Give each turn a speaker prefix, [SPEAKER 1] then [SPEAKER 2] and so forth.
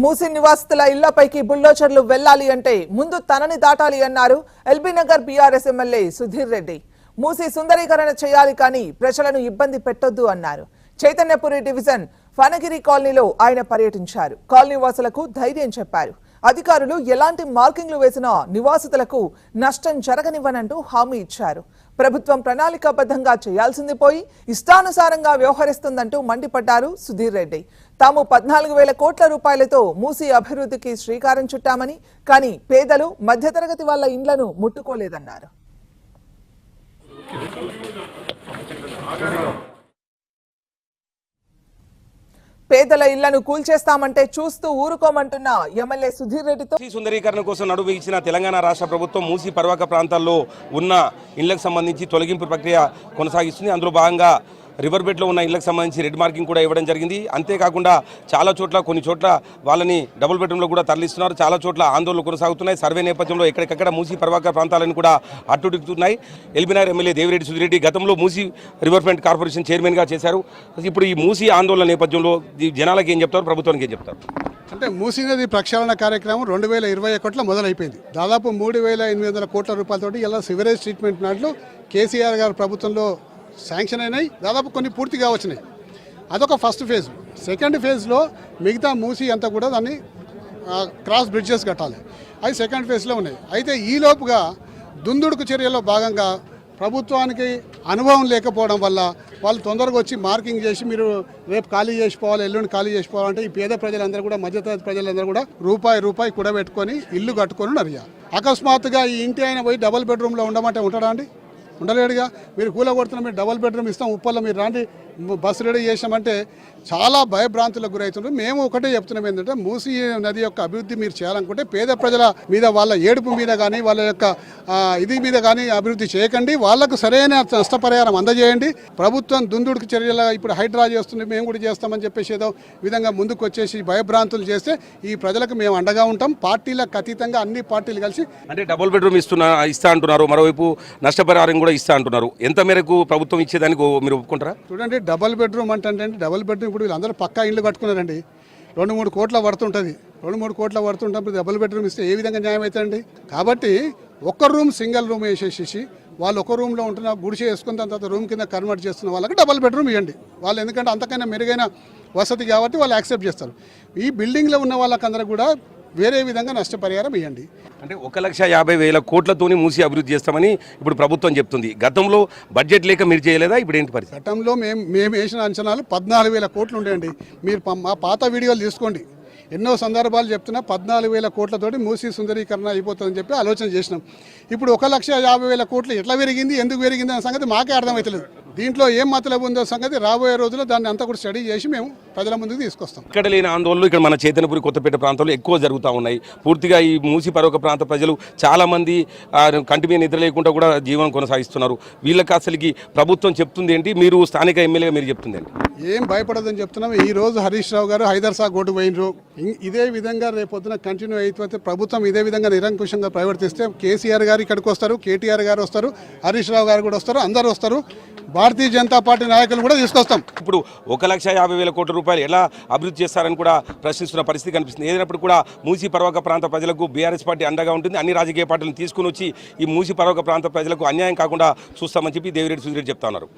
[SPEAKER 1] మూసి నివాసితుల ఇళ్లపైకి బుల్డోజర్లు వెళ్లాలి అంటే ముందు తనని దాటాలి అన్నారు ఎల్బీ నగర్ బీఆర్ఎస్ ఎమ్మెల్యే సుధీర్ రెడ్డి. మూసి సుందరీకరణ చేయాలి కానీ ప్రజలను ఇబ్బంది పెట్టొద్దు అన్నారు. చైతన్యపురి డివిజన్ ఫనగిరి కాలనీలో ఆయన పర్యటించారు. కాలనీ వాసులకు ధైర్యం చెప్పారు. అధికారులు ఎలాంటి మార్కింగ్లు వేసినా నివాసితులకు నష్టం జరగనివ్వనంటూ హామీ ఇచ్చారు. ప్రభుత్వం ప్రణాళికాబద్ధంగా చేయాల్సింది పోయి ఇష్టానుసారంగా వ్యవహరిస్తుందంటూ మండిపడ్డారు సుధీర్ రెడ్డి. తాము 14,000 కోట్ల రూపాయలతో మూసి అభివృద్ధికి శ్రీకారం చుట్టామని, కానీ పేదలు మధ్యతరగతి వాళ్ళ ఇండ్లను ముట్టుకోలేదన్నారు. పేదల ఇళ్లను కూల్చేస్తామంటే చూస్తూ ఊరుకోమంటున్న ఎమ్మెల్యే సుధీర్ రెడ్డితో
[SPEAKER 2] సుందరీకరణ కోసం నడుము ఇచ్చిన తెలంగాణ రాష్ట్ర ప్రభుత్వం మూసి పరివాహక ప్రాంతాల్లో ఉన్న ఇళ్లకు సంబంధించి తొలగింపు ప్రక్రియ కొనసాగిస్తుంది. అందులో భాగంగా రివర్ బెడ్లో ఉన్న ఇళ్లకు సంబంధించి రెడ్ మార్కింగ్ కూడా ఇవ్వడం జరిగింది. అంతేకాకుండా చాలా చోట్ల కొన్ని చోట్ల వాళ్ళని డబుల్ బెడ్రూమ్లో కూడా తరలిస్తున్నారు. చాలా చోట్ల ఆందోళనలు కొనసాగుతున్నాయి. సర్వే నేపథ్యంలో ఎక్కడికక్కడ మూసి పరివాహక ప్రాంతాలను కూడా అట్టుడిక్కుతున్నాయి. ఎల్బీనగర్ ఎమ్మెల్యే దేవిరెడ్డి సుధీరెడ్డి గతంలో మూసి రివర్ ఫ్రంట్ కార్పొరేషన్ చైర్మన్గా చేశారు. ఇప్పుడు ఈ మూసి ఆందోళన నేపథ్యంలో జనాలకు ఏం చెప్తారు, ప్రభుత్వానికి ఏం చెప్తారు?
[SPEAKER 3] అంటే మూసీ నది ప్రక్షాళన కార్యక్రమం 2021లో మొదలైపోయింది. దాదాపు 3,800 కోట్ల రూపాయలతోటి ఇలా సివరేజ్ ట్రీట్మెంట్ ప్లాంట్లు కేసీఆర్ గారి ప్రభుత్వంలో శాంక్షన్ అయినాయి. దాదాపు కొన్ని పూర్తిగా వచ్చినాయి. అదొక ఫస్ట్ ఫేజ్. సెకండ్ ఫేజ్లో మిగతా మూసి అంతా కూడా దాన్ని క్రాస్ బ్రిడ్జెస్ కట్టాలి. అవి సెకండ్ ఫేజ్లో ఉన్నాయి. అయితే ఈలోపుగా దుందుడుకు చర్యలో భాగంగా ప్రభుత్వానికి అనుభవం లేకపోవడం వల్ల వాళ్ళు తొందరగా వచ్చి మార్కింగ్ చేసి మీరు రేపు ఖాళీ చేసిపోవాలి, ఎల్లుండి ఖాళీ చేసిపోవాలంటే ఈ పేద ప్రజలందరూ కూడా, మధ్యతరగతి ప్రజలందరూ కూడా రూపాయి కూడబెట్టుకొని ఇల్లు కట్టుకొని ఉన్నారు. అకస్మాత్తుగా ఈ ఇంటి ఆయన పోయి డబుల్ బెడ్రూమ్లో ఉండమంటే ఉంటాడా అండి? ఉండలేడుగా. మీరు కూల కొడుతున్న మీరు డబుల్ బెడ్రూమ్ ఇస్తాం, ఉప్పల్లో మీరు రాండి, బస్సు రెడీ చేసామంటే చాలా భయభ్రాంతులకు గురవుతుంటారు. మేము ఒకటే చెప్తున్నాం ఏంటంటే మూసీ నది యొక్క అభివృద్ధి మీరు చేయాలనుకుంటే పేద ప్రజల మీద, వాళ్ళ ఏడుపు మీద కానీ, వాళ్ళ యొక్క ఇది మీద కానీ అభివృద్ధి చేయకండి. వాళ్లకు సరైన నష్టపరిహారం అందజేయండి. ప్రభుత్వం దుందుడుకు చర్యలు ఇప్పుడు హైడ్రా చేస్తుంది, మేము కూడా చేస్తామని చెప్పేసి ఏదో విధంగా ముందుకు వచ్చేసి భయభ్రాంతులు చేస్తే ఈ ప్రజలకు మేము అండగా ఉంటాం. పార్టీలకు అతీతంగా అన్ని పార్టీలు కలిసి
[SPEAKER 2] అంటే డబుల్ బెడ్రూమ్ ఇస్తా అంటున్నారు, మరోవైపు నష్టపరిహారం కూడా ఇస్తా అంటున్నారు. ఎంత మేరకు ప్రభుత్వం ఇచ్చేదానికి మీరు ఒప్పుకుంటారా?
[SPEAKER 3] చూడండి, డబుల్ బెడ్రూమ్ అంటే డబుల్ బెడ్రూమ్ ఇప్పుడు వీళ్ళందరూ పక్కా ఇళ్ళు కట్టుకున్నారండి. 2-3 కోట్ల పడుతుంటుంది. 2-3 కోట్ల పడుతుంటప్పుడు డబుల్ బెడ్రూమ్ ఇస్తే ఏ విధంగా న్యాయం అవుతుందండి? కాబట్టి ఒక్క రూమ్, సింగిల్ రూమ్ వేసేసి వాళ్ళు ఒక రూమ్లో ఉంటున్న గుడిసె వేసుకున్న తర్వాత రూమ్ కింద కన్వర్ట్ చేస్తున్న వాళ్ళకి డబుల్ బెడ్రూమ్ ఇవ్వండి. వాళ్ళు ఎందుకంటే అంతకైనా మెరుగైన వసతి కాబట్టి వాళ్ళు యాక్సెప్ట్ చేస్తారు. ఈ బిల్డింగ్లో ఉన్న వాళ్ళకందరూ కూడా వేరే విధంగా నష్టపరిహారం ఇవ్వండి.
[SPEAKER 2] అంటే 1,50,000 కోట్లతోని మూసి అభివృద్ధి చేస్తామని ఇప్పుడు ప్రభుత్వం చెప్తుంది. గతంలో బడ్జెట్ లేక మీరు చేయలేదా? ఇప్పుడు ఏంటి పరిస్థితి?
[SPEAKER 3] గతంలో మేము వేసిన అంచనాలు 14,000 కోట్లు ఉండేయండి. మీరు మా పాత వీడియోలు తీసుకోండి. ఎన్నో సందర్భాలు చెప్తున్నా 14,000 కోట్లతోటి మూసి సుందరీకరణ అయిపోతుందని చెప్పి ఆలోచన చేసినాం. ఇప్పుడు 1,50,000 కోట్లు ఎట్లా పెరిగింది, ఎందుకు పెరిగింది అనే సంగతి మాకే అర్థమవుతలేదు. దీంట్లో ఏం మతలబు ఉందో సంగతి రాబోయే రోజుల్లో దాన్ని అంతా కూడా స్టడీ చేసి మేము ప్రజల ముందుకు తీసుకొస్తాం.
[SPEAKER 2] ఇక్కడ లేని ఆందోళనలు ఇక్కడ మన చైతన్యపురి కొత్తపేట ప్రాంతంలో ఎక్కువ జరుగుతూ ఉన్నాయి. పూర్తిగా ఈ మూసి పరివాహక ప్రాంత ప్రజలు చాలామంది కంటి మీద నిద్ర లేకుండా కూడా జీవనం కొనసాగిస్తున్నారు. వీళ్ళకి అసలుకి ప్రభుత్వం చెప్తుంది ఏంటి, మీరు స్థానిక ఎమ్మెల్యేగా మీరు చెప్తుంది ఏంటి?
[SPEAKER 3] ఏం భయపడదని చెప్తున్నాం. ఈ రోజు హరీష్ రావు గారు హైదర్సా గోటు పోయినరు. ఇదే విధంగా రేపొద్దున కంటిన్యూ అయిపోతే ప్రభుత్వం ఇదే విధంగా నిరంకుశంగా ప్రవర్తిస్తే కేసీఆర్ గారు ఇక్కడికి వస్తారు, కేటీఆర్ గారు వస్తారు, హరీష్ రావు గారు కూడా వస్తారు, అందరూ వస్తారు. భారతీయ జనతా పార్టీ నాయకులు కూడా తీసుకొస్తాం.
[SPEAKER 2] ఇప్పుడు 1,50,000 కోట్ల రూపాయలు ఎలా అభివృద్ధి చేస్తారని కూడా ప్రశ్నిస్తున్న పరిస్థితి కనిపిస్తుంది. ఏదైనప్పుడు కూడా మూసి పరివాహక ప్రాంత ప్రజలకు బీఆర్ఎస్ పార్టీ అండగా ఉంటుంది. అన్ని రాజకీయ పార్టీలను తీసుకుని వచ్చి ఈ మూసి పరివాహక ప్రాంత ప్రజలకు అన్యాయం కాకుండా చూస్తామని చెప్పి దేవిరెడ్డి సుధీరెడ్డి చెప్తా ఉన్నారు.